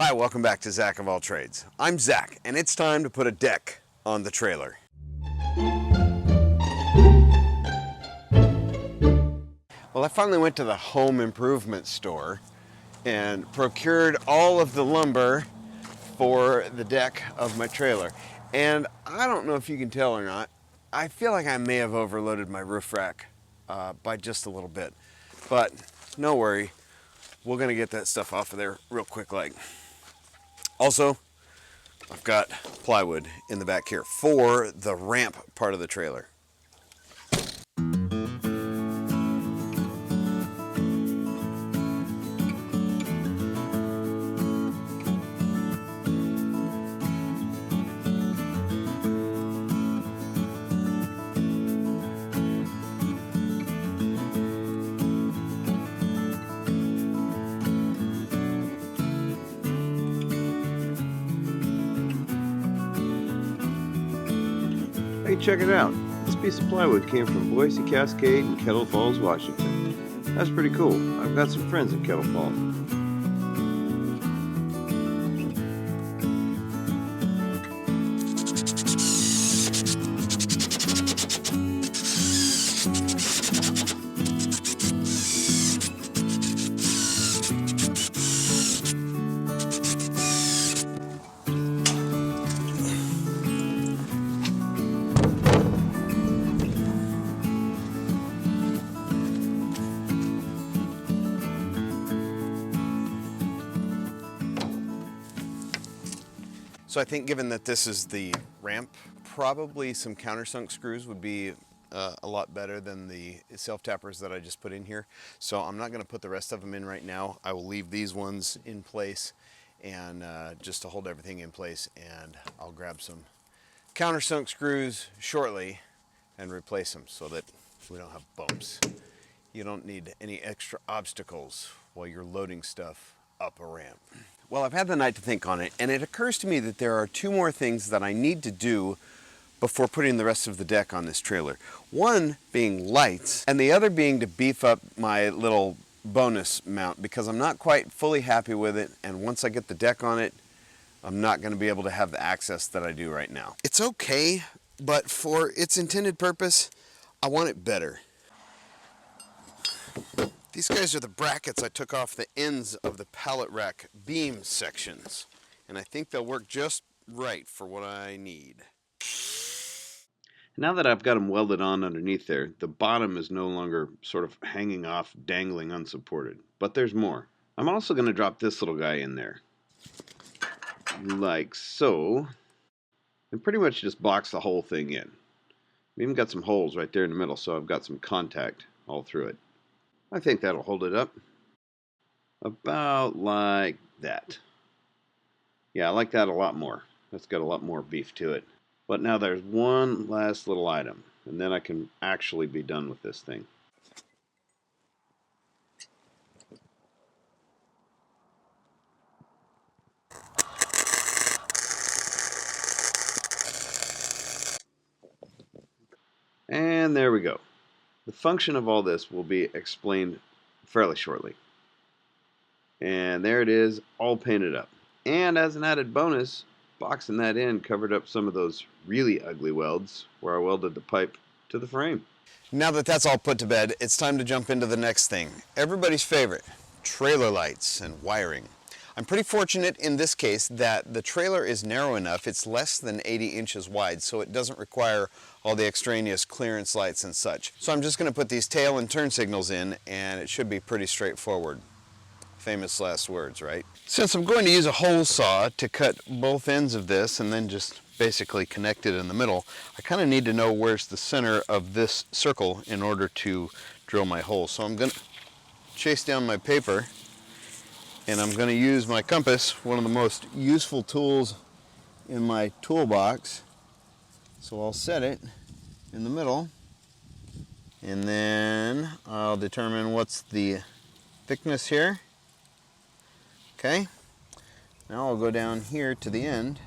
Hi, welcome back to Zack of All Trades. I'm Zack, and it's time to put a deck on the trailer. Well, I finally went to the home improvement store and procured all of the lumber for the deck of my trailer. And I don't know if you can tell or not, I feel like I may have overloaded my roof rack by just a little bit. But no worry, we're gonna get that stuff off of there real quick like. Also, I've got plywood in the back here for the ramp part of the trailer. Hey, check it out. This piece of plywood came from Boise Cascade in Kettle Falls, Washington. That's pretty cool. I've got some friends in Kettle Falls. So I think given that this is the ramp, probably some countersunk screws would be a lot better than the self-tappers that I just put in here. So I'm not gonna put the rest of them in right now. I will leave these ones in place and just to hold everything in place, and I'll grab some countersunk screws shortly and replace them so that we don't have bumps. You don't need any extra obstacles while you're loading stuff up a ramp. Well, I've had the night to think on it, and it occurs to me that there are two more things that I need to do before putting the rest of the deck on this trailer. One being lights, and the other being to beef up my little bonus mount, because I'm not quite fully happy with it, and once I get the deck on it, I'm not going to be able to have the access that I do right now. It's okay, but for its intended purpose, I want it better. These guys are the brackets I took off the ends of the pallet rack beam sections, and I think they'll work just right for what I need. Now that I've got them welded on underneath there, the bottom is no longer sort of hanging off, dangling unsupported. But there's more. I'm also going to drop this little guy in there. Like so. And pretty much just box the whole thing in. I've even got some holes right there in the middle, so I've got some contact all through it. I think that'll hold it up. About like that. Yeah, I like that a lot more. That's got a lot more beef to it. But now there's one last little item, and then I can actually be done with this thing. And there we go. The function of all this will be explained fairly shortly. And there it is, all painted up. And as an added bonus, boxing that in covered up some of those really ugly welds where I welded the pipe to the frame. Now that that's all put to bed, it's time to jump into the next thing. Everybody's favorite, trailer lights and wiring. I'm pretty fortunate in this case that the trailer is narrow enough, it's less than 80 inches wide, so it doesn't require all the extraneous clearance lights and such. So I'm just going to put these tail and turn signals in, and it should be pretty straightforward. Famous last words, right? Since I'm going to use a hole saw to cut both ends of this and then just basically connect it in the middle, I kind of need to know where's the center of this circle in order to drill my hole. So I'm going to chase down my paper, and I'm going to use my compass, one of the most useful tools in my toolbox. So I'll set it in the middle, and then I'll determine what's the thickness here. Okay, now I'll go down here to the end,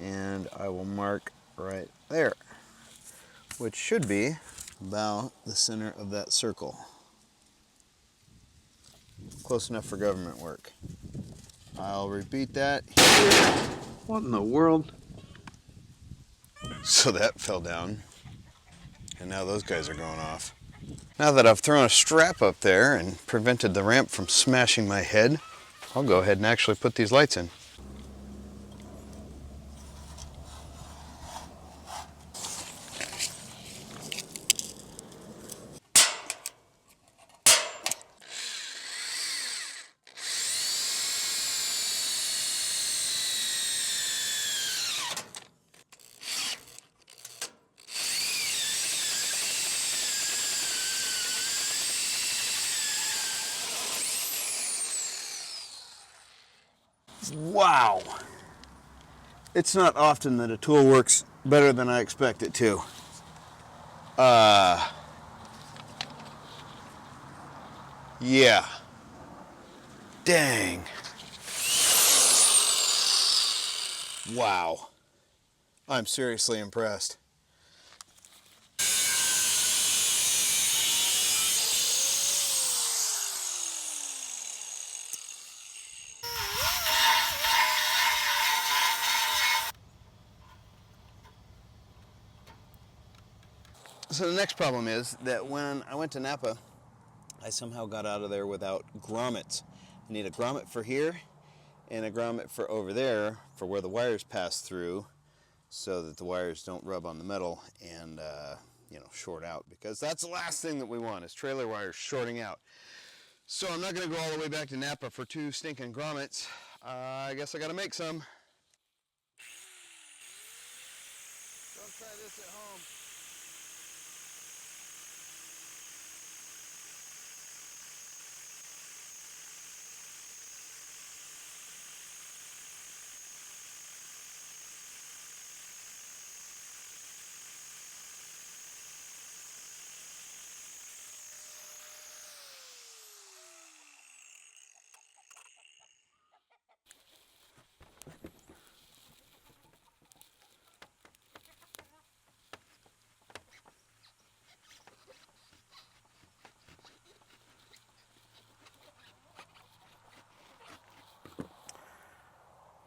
and I will mark right there, which should be about the center of that circle. Close enough for government work. I'll repeat that here. What in the world? So that fell down. And now those guys are going off. Now that I've thrown a strap up there and prevented the ramp from smashing my head, I'll go ahead and actually put these lights in. Wow! It's not often that a tool works better than I expect it to. Yeah. Dang. Wow. I'm seriously impressed. So the next problem is that when I went to Napa, I somehow got out of there without grommets. I need a grommet for here and a grommet for over there for where the wires pass through so that the wires don't rub on the metal and short out, because that's the last thing that we want is trailer wires shorting out. So I'm not going to go all the way back to Napa for 2 stinking grommets. I guess I got to make some. Don't try this at home.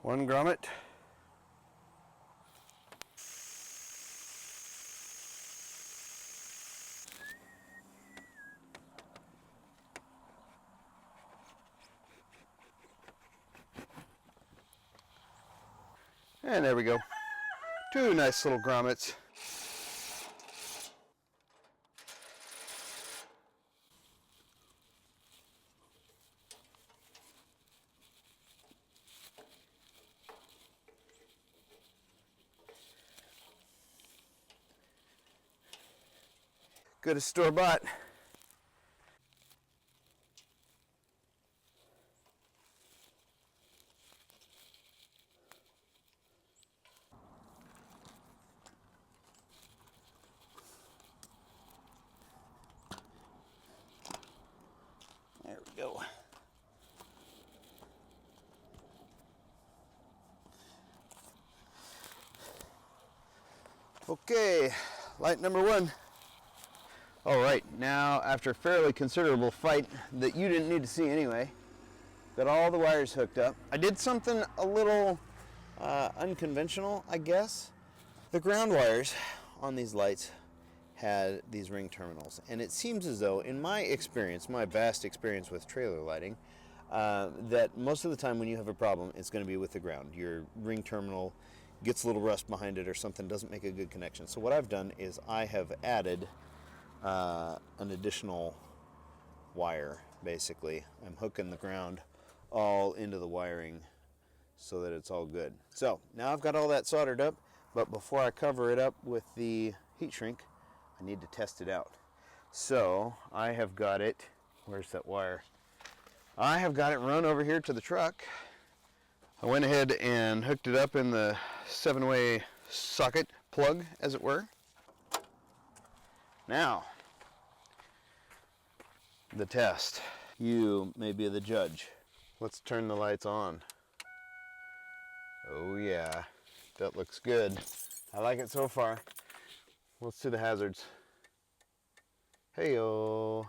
One grommet. And there we go. 2 nice little grommets. Good as store-bought. There we go. Okay, light number 1. All right, now after a fairly considerable fight that you didn't need to see anyway, got all the wires hooked up. I did something a little unconventional, I guess. The ground wires on these lights had these ring terminals, and it seems as though, in my experience, my vast experience with trailer lighting, that most of the time when you have a problem, it's going to be with the ground. Your ring terminal gets a little rust behind it or something, doesn't make a good connection. So what I've done is I have added an additional wire, basically. I'm hooking the ground all into the wiring so that it's all good. So now I've got all that soldered up, but before I cover it up with the heat shrink, I need to test it out. So I have got it, where's that wire? I have got it run over here to the truck. I went ahead and hooked it up in the 7-way socket plug, as it were. Now, the test. You may be the judge. Let's turn the lights on. Oh yeah, that looks good. I like it so far. Let's do the hazards. Hey-o.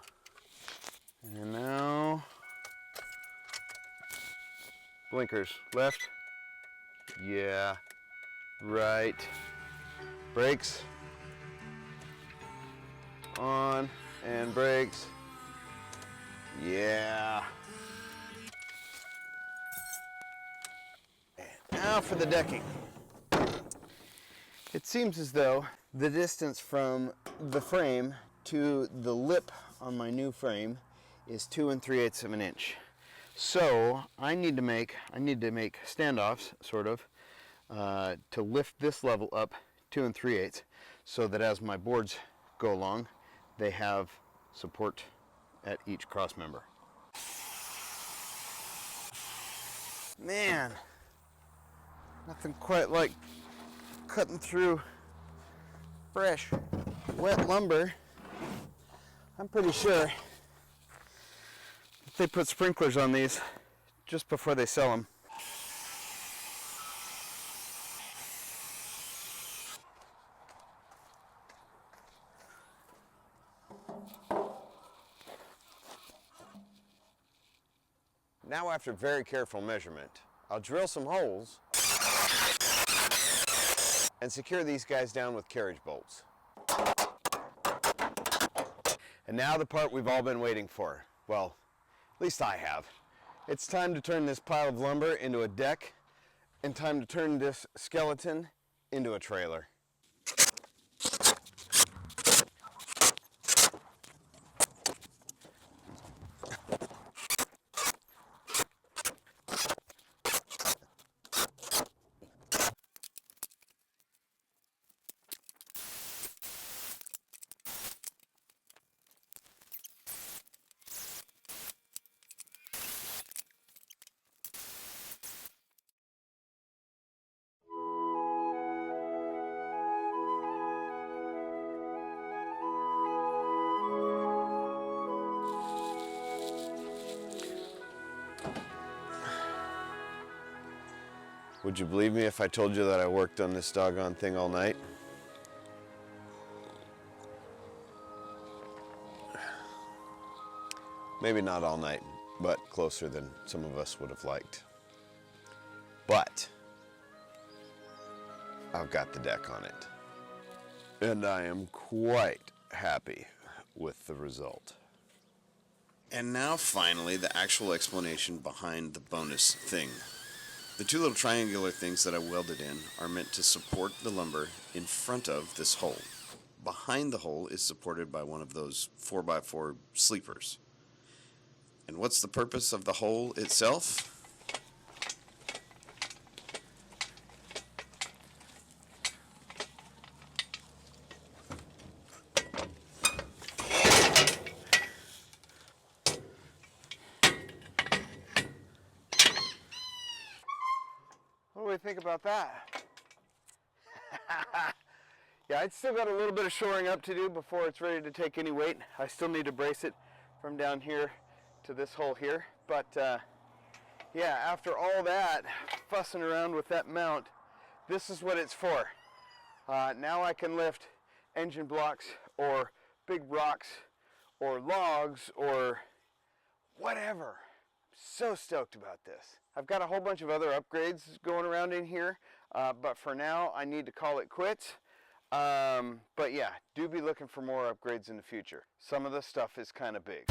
And now Blinkers, left. Yeah, right. Brakes. On and brakes. Yeah. And now for the decking. It seems as though the distance from the frame to the lip on my new frame is 2 3/8 of an inch. So I need to make standoffs, sort of, to lift this level up 2 3/8, so that as my boards go along, they have support at each cross member. Man, nothing quite like cutting through fresh, wet lumber. I'm pretty sure they put sprinklers on these just before they sell them. Now, after very careful measurement, I'll drill some holes and secure these guys down with carriage bolts. And now the part we've all been waiting for. Well, at least I have. It's time to turn this pile of lumber into a deck, and time to turn this skeleton into a trailer. Would you believe me if I told you that I worked on this doggone thing all night? Maybe not all night, but closer than some of us would have liked. But I've got the deck on it, and I am quite happy with the result. And now finally the actual explanation behind the bonus thing. The two little triangular things that I welded in are meant to support the lumber in front of this hole. Behind the hole is supported by one of those 4x4 sleepers. And what's the purpose of the hole itself? What do we think about that? Yeah, I'd still got a little bit of shoring up to do before it's ready to take any weight. I still need to brace it from down here to this hole here. But yeah, after all that fussing around with that mount, this is what it's for. Now I can lift engine blocks or big rocks or logs or whatever. I'm so stoked about this. I've got a whole bunch of other upgrades going around in here, but for now I need to call it quits. But yeah, do be looking for more upgrades in the future. Some of the stuff is kind of big.